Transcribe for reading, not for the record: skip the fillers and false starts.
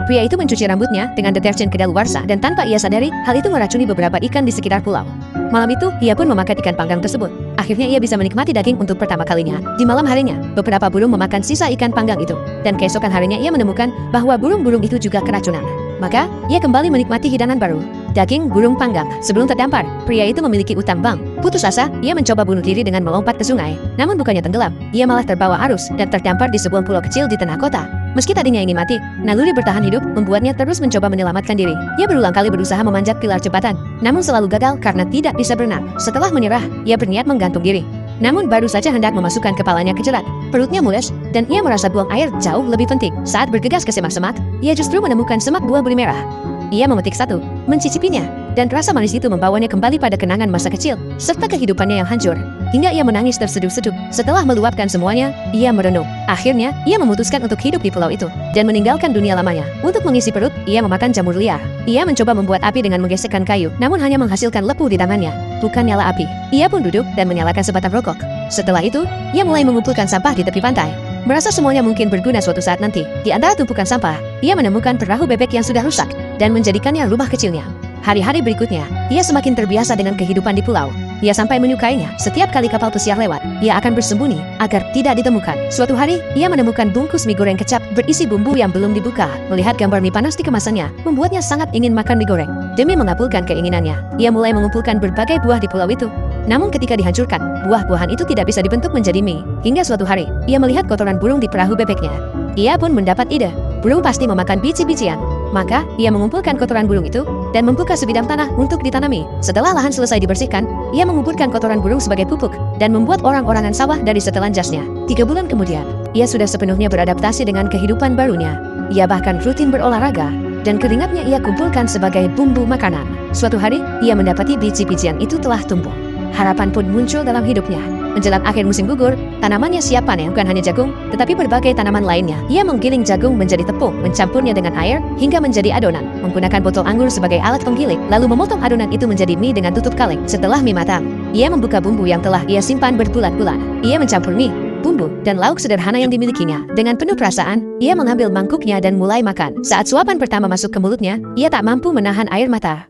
Pria itu mencuci rambutnya dengan deterjen kedaluarsa dan tanpa ia sadari, hal itu meracuni beberapa ikan di sekitar pulau. Malam itu, ia pun memakan ikan panggang tersebut. Akhirnya ia bisa menikmati daging untuk pertama kalinya. Di malam harinya, beberapa burung memakan sisa ikan panggang itu. Dan keesokan harinya ia menemukan bahwa burung-burung itu juga keracunan. Maka, ia kembali menikmati hidangan baru, daging burung panggang. Sebelum terdampar, pria itu memiliki utang bank. Putus asa, ia mencoba bunuh diri dengan melompat ke sungai. Namun bukannya tenggelam, ia malah terbawa arus dan terdampar di sebuah pulau kecil di tengah kota. Meski tadinya ingin mati, naluri bertahan hidup membuatnya terus mencoba menyelamatkan diri. Ia berulang kali berusaha memanjat pilar jembatan, namun selalu gagal karena tidak bisa berenang. Setelah menyerah, ia berniat menggantung diri. Namun baru saja hendak memasukkan kepalanya ke jerat, perutnya mules, dan ia merasa buang air jauh lebih penting. Saat bergegas ke semak-semak, ia justru menemukan semak buah beri merah. Ia memetik satu, mencicipinya, dan rasa manis itu membawanya kembali pada kenangan masa kecil, serta kehidupannya yang hancur. Hingga ia menangis terseduh-seduh. Setelah meluapkan semuanya, ia merenung. Akhirnya, ia memutuskan untuk hidup di pulau itu, dan meninggalkan dunia lamanya. Untuk mengisi perut, ia memakan jamur liar. Ia mencoba membuat api dengan menggesekkan kayu, namun hanya menghasilkan lepu di tangannya, bukan nyala api. Ia pun duduk dan menyalakan sebatang rokok. Setelah itu, ia mulai mengumpulkan sampah di tepi pantai. Merasa semuanya mungkin berguna suatu saat nanti. Di antara tumpukan sampah, ia menemukan perahu bebek yang sudah rusak, dan menjadikannya rumah kecilnya. Hari-hari berikutnya, ia semakin terbiasa dengan kehidupan di pulau. Ia sampai menyukainya. Setiap kali kapal pesiar lewat, ia akan bersembunyi agar tidak ditemukan. Suatu hari, ia menemukan bungkus mie goreng kecap berisi bumbu yang belum dibuka. Melihat gambar mie panas di kemasannya, membuatnya sangat ingin makan mie goreng. Demi mengabulkan keinginannya, ia mulai mengumpulkan berbagai buah di pulau itu. Namun ketika dihancurkan, buah-buahan itu tidak bisa dibentuk menjadi mie. Hingga suatu hari, ia melihat kotoran burung di perahu bebeknya. Ia pun mendapat ide. Burung pasti memakan biji-bijian. Maka, ia mengumpulkan kotoran burung itu dan membuka sebidang tanah untuk ditanami. Setelah lahan selesai dibersihkan, ia menguburkan kotoran burung sebagai pupuk dan membuat orang-orangan sawah dari setelan jasnya. 3 bulan kemudian, ia sudah sepenuhnya beradaptasi dengan kehidupan barunya. Ia bahkan rutin berolahraga, dan keringatnya ia kumpulkan sebagai bumbu makanan. Suatu hari, ia mendapati biji-bijian itu telah tumbuh. Harapan pun muncul dalam hidupnya. Menjelang akhir musim gugur, tanamannya siap panen, bukan hanya jagung, tetapi berbagai tanaman lainnya. Ia menggiling jagung menjadi tepung, mencampurnya dengan air, hingga menjadi adonan. Menggunakan botol anggur sebagai alat penggiling, lalu memotong adonan itu menjadi mie dengan tutup kaleng. Setelah mie matang, ia membuka bumbu yang telah ia simpan berbulan-bulan. Ia mencampur mie, bumbu, dan lauk sederhana yang dimilikinya. Dengan penuh perasaan, ia mengambil mangkuknya dan mulai makan. Saat suapan pertama masuk ke mulutnya, ia tak mampu menahan air mata.